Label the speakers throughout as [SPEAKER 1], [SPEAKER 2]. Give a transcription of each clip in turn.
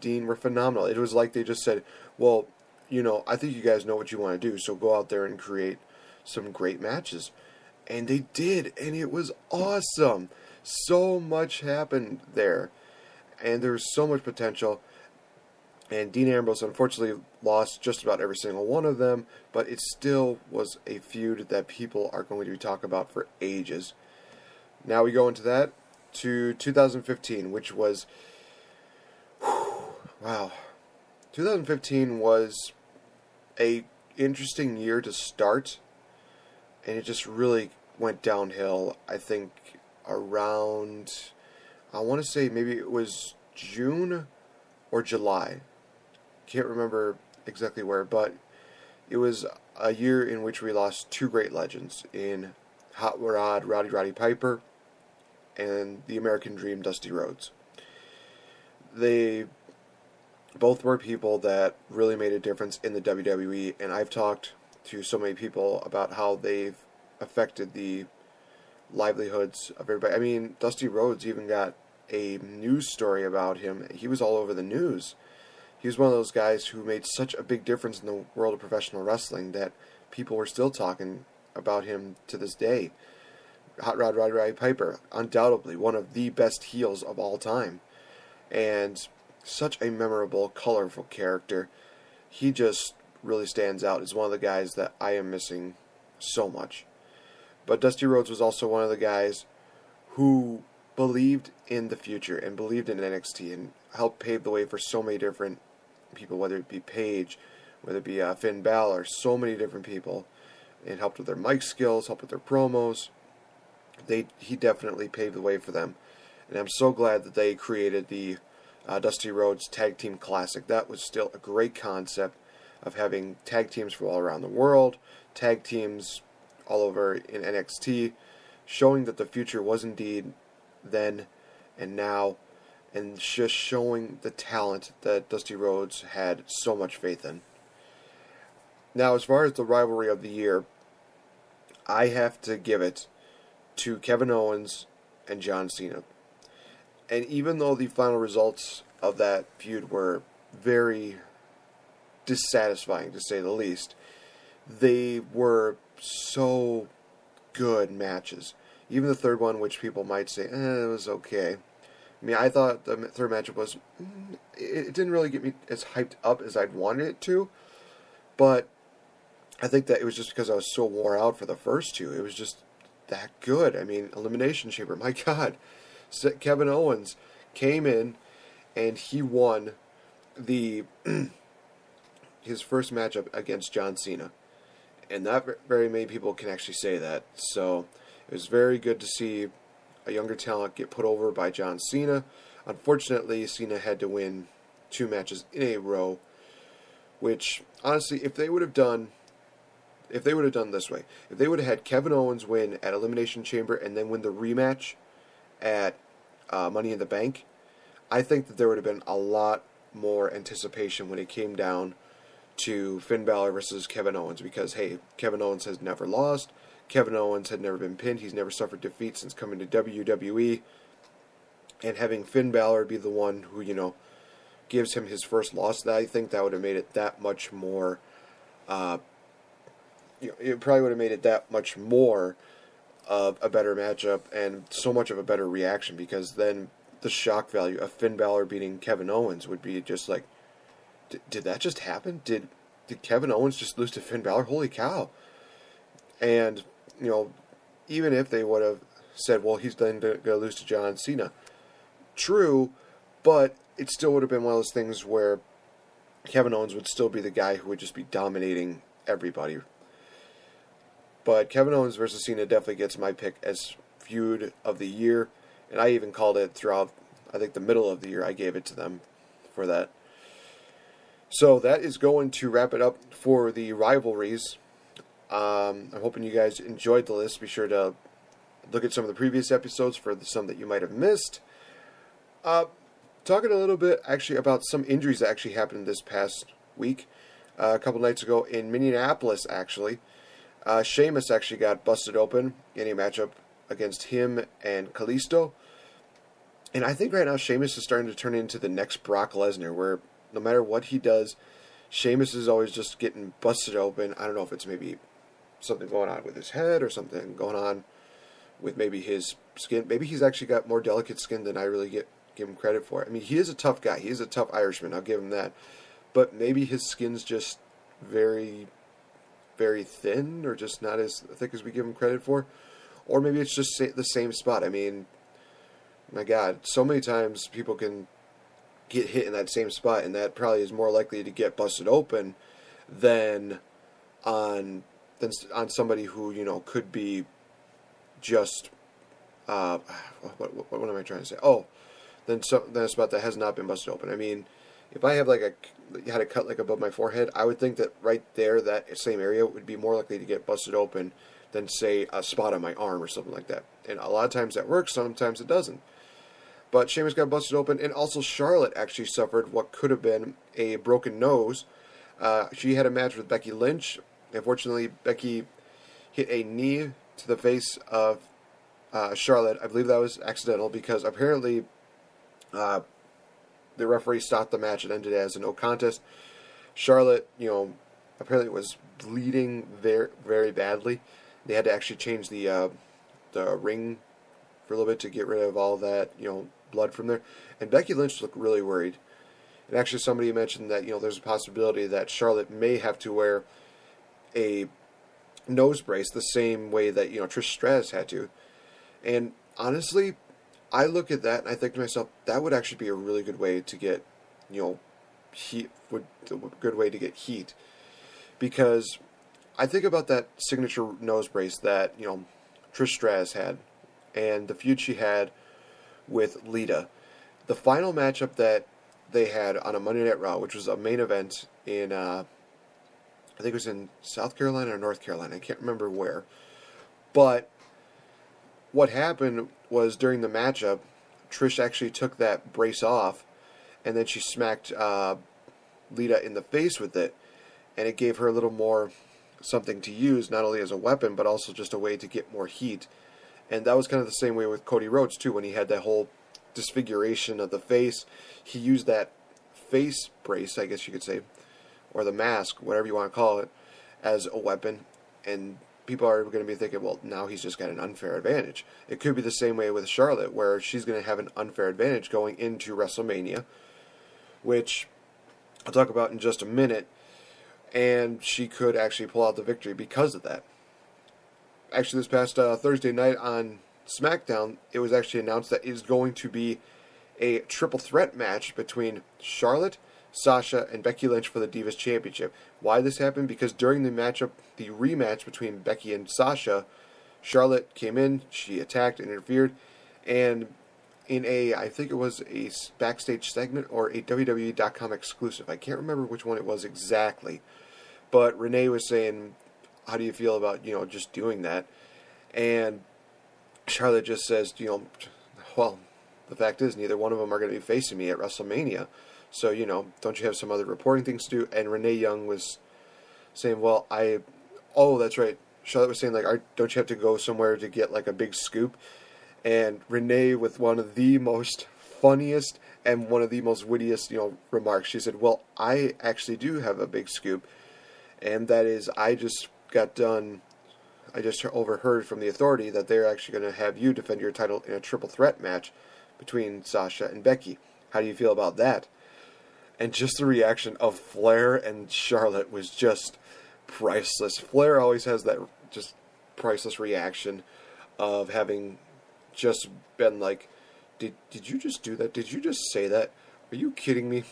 [SPEAKER 1] Dean were phenomenal. It was like they just said, well, I think you guys know what you want to do, so go out there and create some great matches. And they did, and it was awesome. So much happened there, and there was so much potential. And Dean Ambrose unfortunately lost just about every single one of them, but it still was a feud that people are going to be talking about for ages. Now we go into that to 2015, which was, wow. 2015 was a interesting year to start, and it just really went downhill. I think around, I want to say maybe it was June or July. Can't remember exactly where, but it was a year in which we lost two great legends in Hot Rod, Roddy Piper, and the American Dream, Dusty Rhodes. They both were people that really made a difference in the WWE, and I've talked to so many people about how they've affected the livelihoods of everybody. I mean, Dusty Rhodes even got a news story about him. He was all over the news. He was one of those guys who made such a big difference in the world of professional wrestling that people were still talking about him to this day. Hot Rod Roddy Piper, undoubtedly one of the best heels of all time. And such a memorable, colorful character. He just really stands out as one of the guys that I am missing so much. But Dusty Rhodes was also one of the guys who believed in the future and believed in NXT and helped pave the way for so many different people, whether it be Paige, whether it be Finn Balor, so many different people. It helped with their mic skills, helped with their promos. He definitely paved the way for them. And I'm so glad that they created the Dusty Rhodes Tag Team Classic. That was still a great concept of having tag teams from all around the world, tag teams all over in NXT, showing that the future was indeed then and now, and just showing the talent that Dusty Rhodes had so much faith in. Now, as far as the rivalry of the year, I have to give it to Kevin Owens and John Cena. And even though the final results of that feud were very dissatisfying, to say the least, they were so good matches. Even the third one, which people might say, it was okay. I mean, I thought the third matchup was, it didn't really get me as hyped up as I'd wanted it to, but I think that it was just because I was so wore out for the first two. It was just that good. I mean, Elimination Chamber, my God. Kevin Owens came in and he won his first matchup against John Cena. And not very many people can actually say that. So it was very good to see a younger talent get put over by John Cena. Unfortunately, Cena had to win two matches in a row, which honestly, if they would have done this way, if they would have had Kevin Owens win at Elimination Chamber and then win the rematch at Money in the Bank, I think that there would have been a lot more anticipation when it came down to Finn Balor versus Kevin Owens, because, hey, Kevin Owens has never lost. Kevin Owens had never been pinned. He's never suffered defeat since coming to WWE. And having Finn Balor be the one who, gives him his first loss, I think that would have made it that much more, it probably would have made it that much more of a better matchup and so much of a better reaction, because then the shock value of Finn Balor beating Kevin Owens would be just like, did that just happen? Did Kevin Owens just lose to Finn Balor? Holy cow. And, even if they would have said, well, he's then going to lose to John Cena. True, but it still would have been one of those things where Kevin Owens would still be the guy who would just be dominating everybody. But Kevin Owens versus Cena definitely gets my pick as feud of the year. And I even called it throughout, I think, the middle of the year. I gave it to them for that. So that is going to wrap it up for the rivalries. I'm hoping you guys enjoyed the list. Be sure to look at some of the previous episodes for some that you might have missed. Talking a little bit actually about some injuries that actually happened this past week. A couple nights ago in Minneapolis, actually. Sheamus actually got busted open in a matchup against him and Kalisto. And I think right now Sheamus is starting to turn into the next Brock Lesnar, where no matter what he does, Sheamus is always just getting busted open. I don't know if it's maybe something going on with his head or something going on with maybe his skin. Maybe he's actually got more delicate skin than I really give him credit for. I mean, he is a tough guy. He is a tough Irishman. I'll give him that. But maybe his skin's just very, very thin, or just not as thick as we give him credit for. Or maybe it's just the same spot. I mean, my God, so many times people can get hit in that same spot, and that probably is more likely to get busted open than on somebody who, you know, could be just what am I trying to say? Oh, then a spot that has not been busted open. I mean, if I have had a cut like above my forehead, I would think that right there, that same area would be more likely to get busted open than, say, a spot on my arm or something like that. And a lot of times that works, sometimes it doesn't. But Sheamus got busted open, and also Charlotte actually suffered what could have been a broken nose. She had a match with Becky Lynch. Unfortunately, Becky hit a knee to the face of Charlotte. I believe that was accidental, because apparently the referee stopped the match and ended it as a no contest. Charlotte, you know, apparently was bleeding very, very badly. They had to actually change the ring for a little bit to get rid of all that, you know, blood from there. And Becky Lynch looked really worried. And actually somebody mentioned that, you know, there's a possibility that Charlotte may have to wear a nose brace the same way that, you know, Trish Stratus had to. And honestly, I look at that and I think to myself, that would actually be a really good way to get, you know, a good way to get heat. Because I think about that signature nose brace that, you know, Trish Stratus had, and the feud she had with Lita. The final matchup that they had on a Monday Night Raw, which was a main event in, I think it was in South Carolina or North Carolina, I can't remember where. But what happened was, during the matchup, Trish actually took that brace off, and then she smacked Lita in the face with it, and it gave her a little more something to use, not only as a weapon, but also just a way to get more heat. And that was kind of the same way with Cody Rhodes, too, when he had that whole disfiguration of the face. He used that face brace, I guess you could say, or the mask, whatever you want to call it, as a weapon. And people are going to be thinking, well, now he's just got an unfair advantage. It could be the same way with Charlotte, where she's going to have an unfair advantage going into WrestleMania, which I'll talk about in just a minute. And she could actually pull out the victory because of that. Actually, this past Thursday night on SmackDown, it was actually announced that it is going to be a triple threat match between Charlotte, Sasha, and Becky Lynch for the Divas Championship. Why this happened? Because during the matchup, the rematch between Becky and Sasha, Charlotte came in, she attacked, interfered, and in I think it was a backstage segment or a WWE.com exclusive. I can't remember which one it was exactly, but Renee was saying, how do you feel about, you know, just doing that? And Charlotte just says, you know, well, the fact is, neither one of them are going to be facing me at WrestleMania. So, you know, don't you have some other reporting things to do? And Renee Young was saying, well, oh, that's right. Charlotte was saying, like, don't you have to go somewhere to get, like, a big scoop? And Renee, with one of the most funniest and one of the most wittiest, you know, remarks, she said, well, I actually do have a big scoop. And that is, I just overheard from the Authority that they're actually going to have you defend your title in a triple threat match between Sasha and Becky. How do you feel about that? And just the reaction of Flair and Charlotte was just priceless. Flair always has that just priceless reaction of having just been like, did you just do that? Did you just say that? Are you kidding me?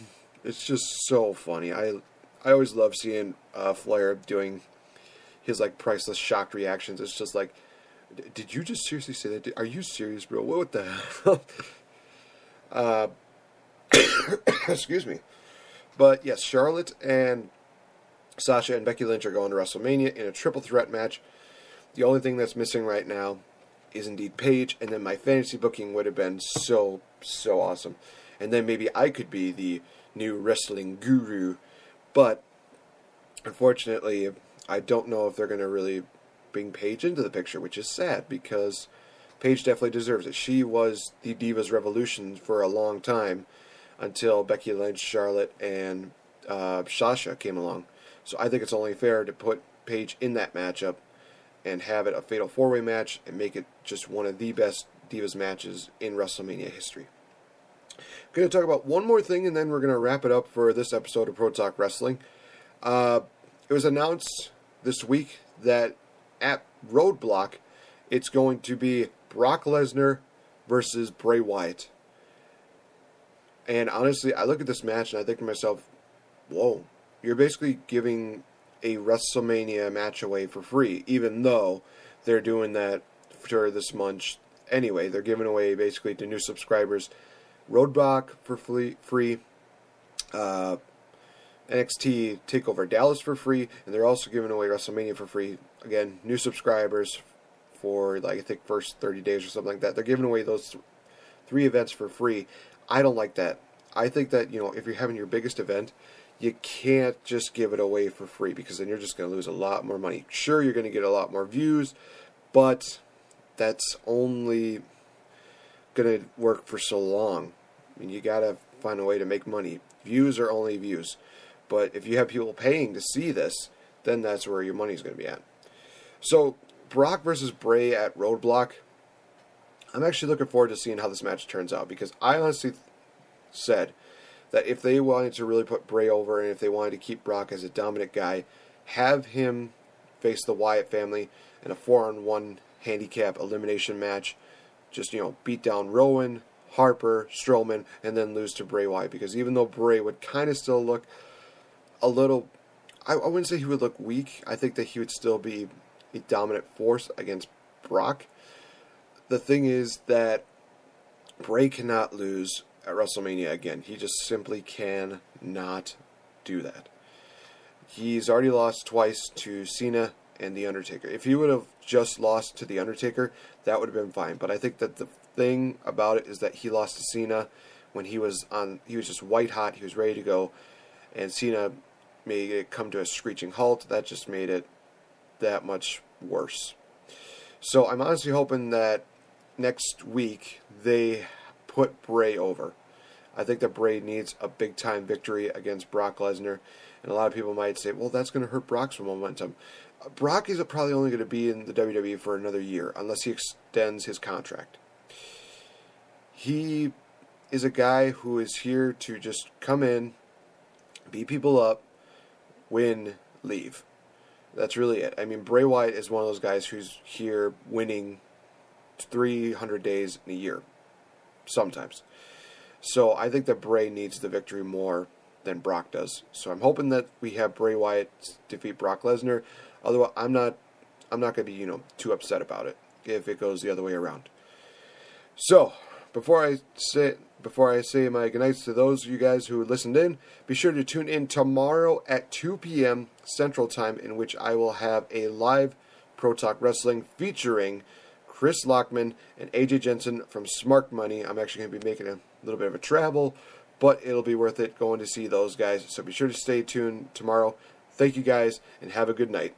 [SPEAKER 1] It's just so funny. I always love seeing Flair doing his, like, priceless shocked reactions. It's just like, did you just seriously say that? Are you serious, bro? What the hell? Excuse me. But yes, Charlotte and Sasha and Becky Lynch are going to WrestleMania in a triple threat match. The only thing that's missing right now is indeed Paige, and then my fantasy booking would have been so awesome. And then maybe I could be the new wrestling guru. But unfortunately, I don't know if they're going to really bring Paige into the picture, which is sad, because Paige definitely deserves it. She was the Divas Revolution for a long time until Becky Lynch, Charlotte, and Sasha came along. So I think it's only fair to put Paige in that matchup and have it a fatal 4-way match and make it just one of the best Divas matches in WrestleMania history. I'm going to talk about one more thing, and then we're going to wrap it up for this episode of Pro Talk Wrestling. It was announced this week that at Roadblock, it's going to be Brock Lesnar versus Bray Wyatt. And honestly, I look at this match and I think to myself, whoa, you're basically giving a WrestleMania match away for free, even though they're doing that for this month anyway. They're giving away basically to new subscribers Roadblock for free, NXT TakeOver Dallas for free, and they're also giving away WrestleMania for free. Again, new subscribers for, like, I think first 30 days or something like that. They're giving away those 3 events for free. I don't like that. I think that, if you're having your biggest event, you can't just give it away for free, because then you're just going to lose a lot more money. Sure, you're going to get a lot more views, but that's only going to work for so long. I mean, you got to find a way to make money. Views are only views. But if you have people paying to see this, then that's where your money's going to be at. So, Brock versus Bray at Roadblock. I'm actually looking forward to seeing how this match turns out, because I honestly said that if they wanted to really put Bray over and if they wanted to keep Brock as a dominant guy, have him face the Wyatt family in a 4-on-1 handicap elimination match. Just, beat down Rowan, Harper, Strowman, and then lose to Bray Wyatt. Because even though Bray would kind of still look a little, I wouldn't say he would look weak. I think that he would still be a dominant force against Brock. The thing is that Bray cannot lose at WrestleMania again. He just simply cannot do that. He's already lost twice to Cena and The Undertaker. If he would have just lost to The Undertaker, that would have been fine. But I think that the thing about it is that he lost to Cena when he was just white hot. He was ready to go, and Cena made it come to a screeching halt. That just made it that much worse. So I'm honestly hoping that next week they put Bray over. I think that Bray needs a big-time victory against Brock Lesnar. And a lot of people might say, well, that's going to hurt Brock's momentum. Brock is probably only going to be in the WWE for another year, unless he extends his contract. He is a guy who is here to just come in, beat people up, win, leave. That's really it. I mean, Bray Wyatt is one of those guys who's here winning 300 days in a year, sometimes. So I think that Bray needs the victory more than Brock does. So I'm hoping that we have Bray Wyatt defeat Brock Lesnar. Otherwise, I'm not going to be, too upset about it if it goes the other way around. So, before I say my goodnights to those of you guys who listened in, be sure to tune in tomorrow at 2 p.m. Central Time, in which I will have a live Pro Talk Wrestling featuring Chris Lockman and AJ Jensen from Smart Money. I'm actually going to be making a little bit of a travel, but it'll be worth it going to see those guys. So be sure to stay tuned tomorrow. Thank you guys, and have a good night.